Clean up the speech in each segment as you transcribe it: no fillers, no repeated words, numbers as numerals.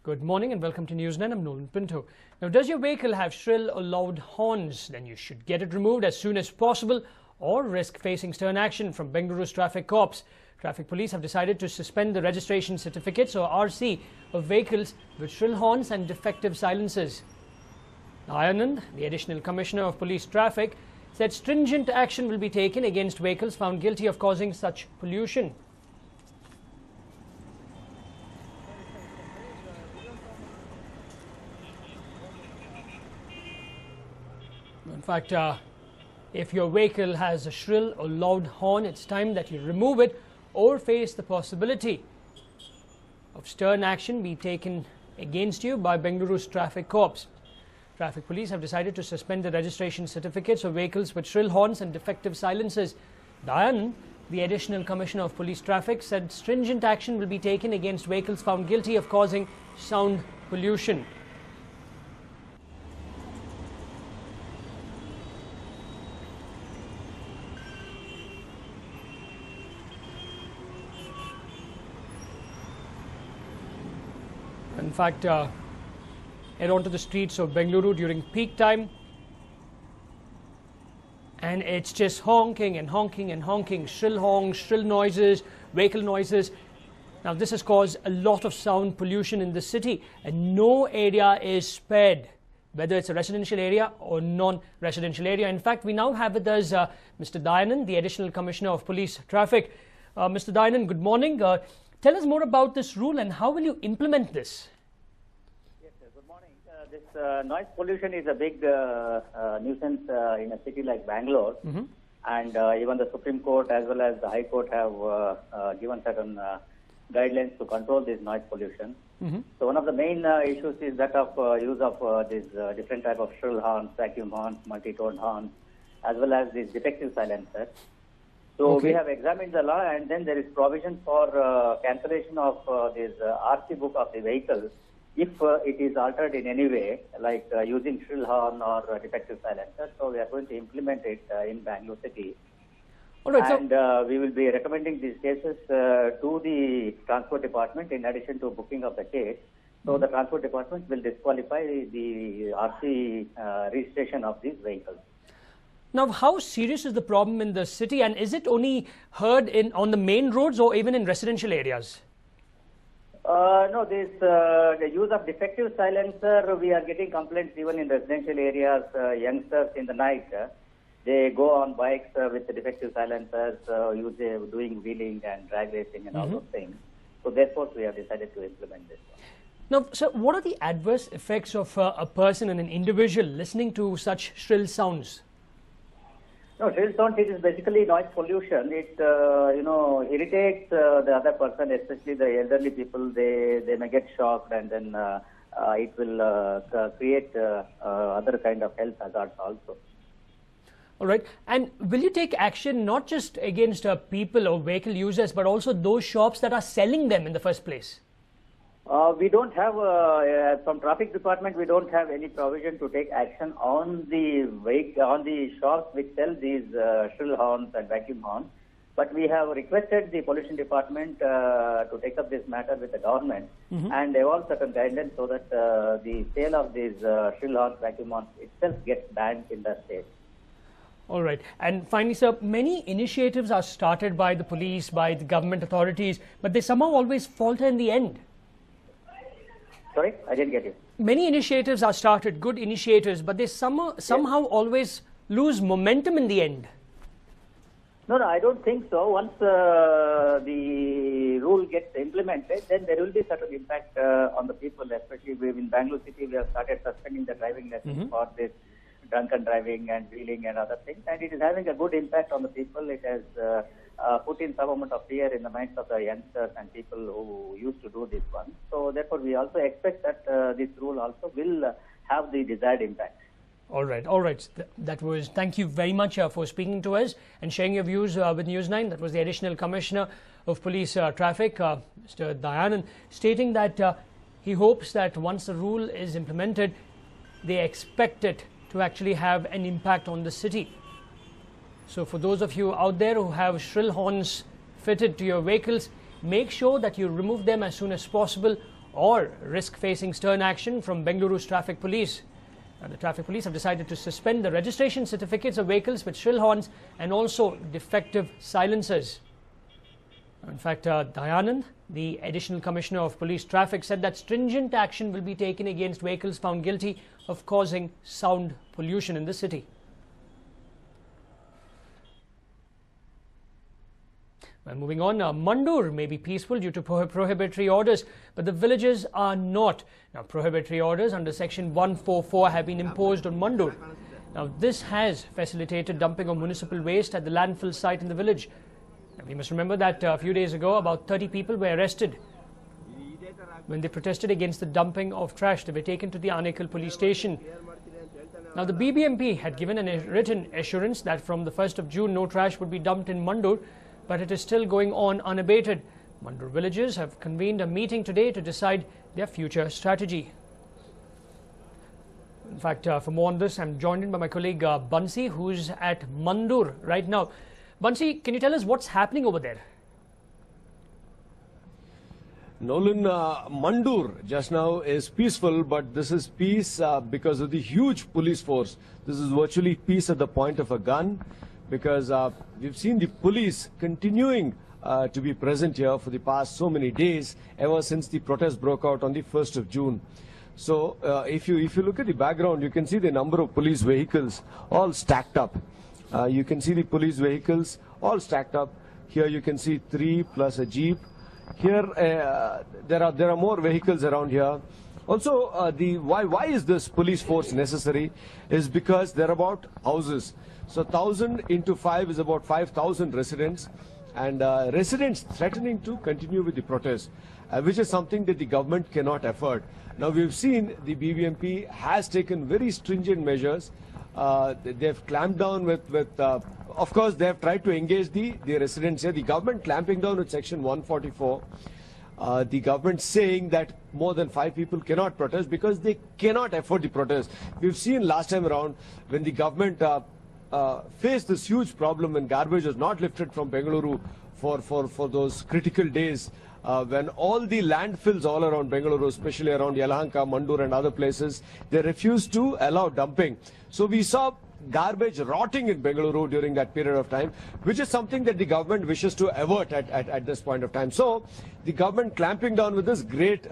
Good morning and welcome to News9. I'm Nolan Pinto. Now, does your vehicle have shrill or loud horns? Then you should get it removed as soon as possible or risk facing stern action from Bengaluru's traffic corps. Traffic police have decided to suspend the registration certificates or RC of vehicles with shrill horns and defective silencers. Dayanand, the Additional Commissioner of Police Traffic, said stringent action will be taken against vehicles found guilty of causing such pollution. In fact, if your vehicle has a shrill or loud horn, it's time that you remove it or face the possibility of stern action be taken against you by Bengaluru's traffic corps. Traffic police have decided to suspend the registration certificates of vehicles with shrill horns and defective silencers. Dayanand, the Additional Commissioner of Police Traffic, said stringent action will be taken against vehicles found guilty of causing sound pollution. In fact, head onto the streets of Bengaluru during peak time, and it's just honking and honking and honking, shrill honks, shrill noises, vehicle noises. Now, this has caused a lot of sound pollution in the city, and no area is spared, whether it's a residential area or non-residential area. In fact, we now have with us Mr. Dayanand, the Additional Commissioner of Police Traffic. Mr. Dayanand, good morning. Tell us more about this rule and how will you implement this? Yes, sir. Good morning. This noise pollution is a big nuisance in a city like Bangalore. And even the Supreme Court as well as the High Court have given certain guidelines to control this noise pollution. So one of the main issues is that of use of these different type of shrill horns, vacuum horns, multi-tone horns, as well as these defective silencers. So we have examined the law, and then there is provision for cancellation of this RC book of the vehicle if it is altered in any way, like using shrill horn or defective silencer. So we are going to implement it in Bangalore city. All right, and we will be recommending these cases to the Transport Department in addition to booking of the case. So the Transport Department will disqualify the RC registration of these vehicles. Now, how serious is the problem in the city, and is it only heard on the main roads or even in residential areas? No, the use of defective silencer, we are getting complaints even in residential areas. Youngsters in the night, they go on bikes with the defective silencers, doing wheeling and drag racing and all those things. So therefore, we have decided to implement this one. Now, sir, what are the adverse effects of a person and an individual listening to such shrill sounds? No, shrill sound, it is basically noise pollution. It, irritates the other person, especially the elderly people. They may get shocked, and then it will create other kind of health hazards also. All right. And will you take action not just against people or vehicle users, but also those shops that are selling them in the first place? We don't have, from traffic department, we don't have any provision to take action on the shops which sell these shrill horns and vacuum horns. But we have requested the pollution department to take up this matter with the government and evolve certain guidelines so that the sale of these shrill horns, vacuum horns itself gets banned in the state. All right. And finally, sir, many initiatives are started by the police, by the government authorities, but they somehow always falter in the end. Sorry, I didn't get you. Many initiatives are started, good initiatives, but they somehow always lose momentum in the end. No, I don't think so. Once the rule gets implemented, then there will be certain impact on the people, especially in Bangalore city. We have started suspending the driving lessons for this drunken driving and wheeling and other things, and it is having a good impact on the people. It has put in some amount of fear in the minds of the youngsters and people who used to do this one. So therefore, we also expect that this rule also will have the desired impact. All right, all right. Thank you very much for speaking to us and sharing your views with News9. That was the Additional Commissioner of Police Traffic, Mr. Dayanand, stating that he hopes that once the rule is implemented, they expect it to actually have an impact on the city. So for those of you out there who have shrill horns fitted to your vehicles, make sure that you remove them as soon as possible or risk facing stern action from Bengaluru's traffic police. The traffic police have decided to suspend the registration certificates of vehicles with shrill horns and also defective silencers. In fact, Dayanand, the Additional Commissioner of Police Traffic, said that stringent action will be taken against vehicles found guilty of causing sound pollution in the city. Well, moving on, Mandur may be peaceful due to prohibitory orders, but the villages are not. Now, prohibitory orders under Section 144 have been imposed on Mandur. Now, this has facilitated dumping of municipal waste at the landfill site in the village. Now, we must remember that a few days ago, about 30 people were arrested when they protested against the dumping of trash. They were taken to the Anekal police station. Now, the BBMP had given a written assurance that from the 1st of June, no trash would be dumped in Mandur, but it is still going on unabated. Mandur villagers have convened a meeting today to decide their future strategy. In fact, for more on this, I'm joined in by my colleague Bansi, who's at Mandur right now. Bansi, can you tell us what's happening over there? Nolan, Mandur just now is peaceful, but this is peace because of the huge police force. This is virtually peace at the point of a gun, because we've seen the police continuing to be present here for the past so many days, ever since the protest broke out on the 1st of June. So if you look at the background, you can see the number of police vehicles all stacked up. You can see the police vehicles all stacked up. Here you can see 3 plus a jeep. Here there are more vehicles around here. Also, why is this police force necessary is because there are about houses. So 1,000 into 5 is about 5,000 residents, and residents threatening to continue with the protest, which is something that the government cannot afford. Now, we've seen the BBMP has taken very stringent measures. They've clamped down of course, they have tried to engage the residents here. The government clamping down with Section 144. The government saying that more than 5 people cannot protest because they cannot afford the protest. We've seen last time around when the government faced this huge problem when garbage was not lifted from Bengaluru for those critical days, when all the landfills all around Bengaluru, especially around Yelahanka, Mandur and other places, they refused to allow dumping. So we saw garbage rotting in Bengaluru during that period of time, which is something that the government wishes to avert at this point of time. So the government clamping down with this great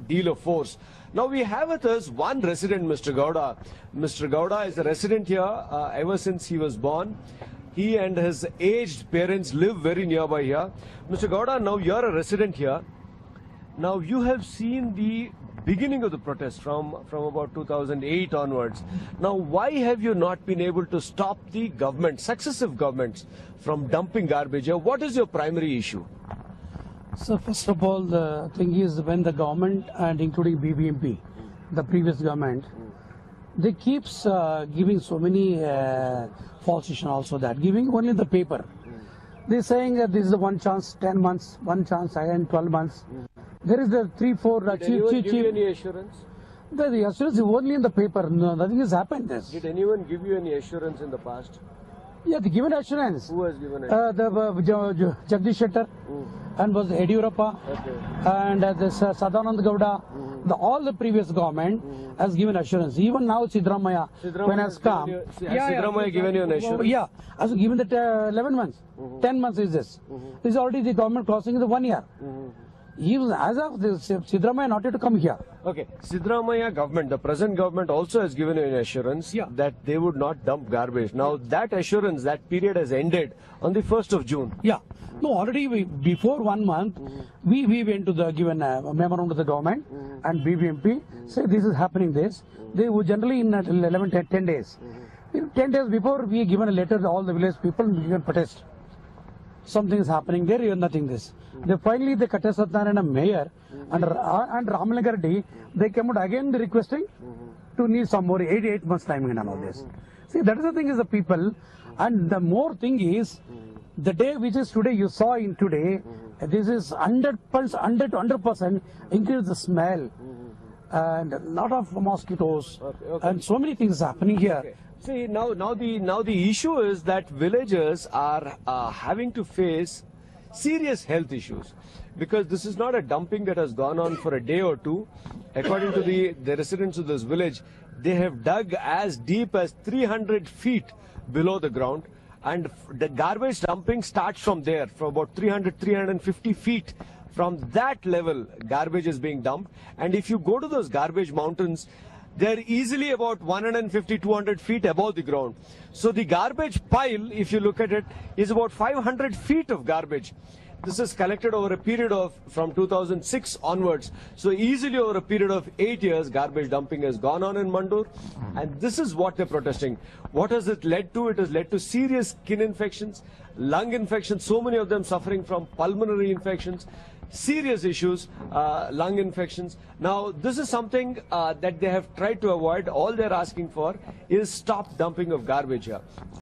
deal of force. Now we have with us one resident, Mr. Gowda. Mr. Gowda is a resident here ever since he was born. He and his aged parents live very nearby here. Mr. Gowda, now you're a resident here. Now you have seen the beginning of the protest from about 2008 onwards. Now, why have you not been able to stop the government, successive governments, from dumping garbage here? What is your primary issue? So first of all, the thing is when the government and including BBMP, the previous government, they keeps giving so many false issues also that, giving only the paper. They're saying that this is one chance, 10 months, one chance again, 12 months. There is the 3-4 cheap. Give you any assurance? The assurance is only in the paper. No, nothing has happened. This. Did anyone give you any assurance in the past? Yeah, they given assurance. Who has given assurance? Jagdish Shettar and was Yediyurappa, and this Sadanand Gowda. All the previous government has given assurance. Even now Siddaramaiah, when has come. Siddaramaiah given you an assurance? Yeah, has given that 11 months. 10 months is this. This is already the government crossing the 1 year. Even as of this, Siddaramaiah not yet to come here. Okay, Siddaramaiah government, the present government also has given an assurance that they would not dump garbage. Now that assurance, that period has ended on the 1st of June. Yeah. No, already before 1 month, we went to the given memorandum to the government and BBMP, say this is happening this. They would generally in 10 days. 10 days before we given a letter to all the village people, we can protest. Something is happening there, even nothing this. Finally, the Katya Satyanarayana mayor and Ramalingam Reddy, they came out again requesting to need some more 8 months time and all this. See, that is the thing is the people, and the more thing is, the day which is today, you saw in today, this is 100% increase the smell and a lot of mosquitoes and so many things happening here. Okay. See, now the issue is that villagers are having to face serious health issues. because this is not a dumping that has gone on for a day or two. According to the residents of this village, they have dug as deep as 300 feet below the ground, and the garbage dumping starts from there, from about 350 feet. From that level, garbage is being dumped. And if you go to those garbage mountains, they're easily about 150, 200 feet above the ground. So the garbage pile, if you look at it, is about 500 feet of garbage. This is collected over a period of from 2006 onwards. So easily over a period of 8 years, garbage dumping has gone on in Mandur. And this is what they're protesting. What has it led to? It has led to serious skin infections, lung infections, so many of them suffering from pulmonary infections, serious issues, lung infections. Now, this is something that they have tried to avoid. All they're asking for is stop dumping of garbage here.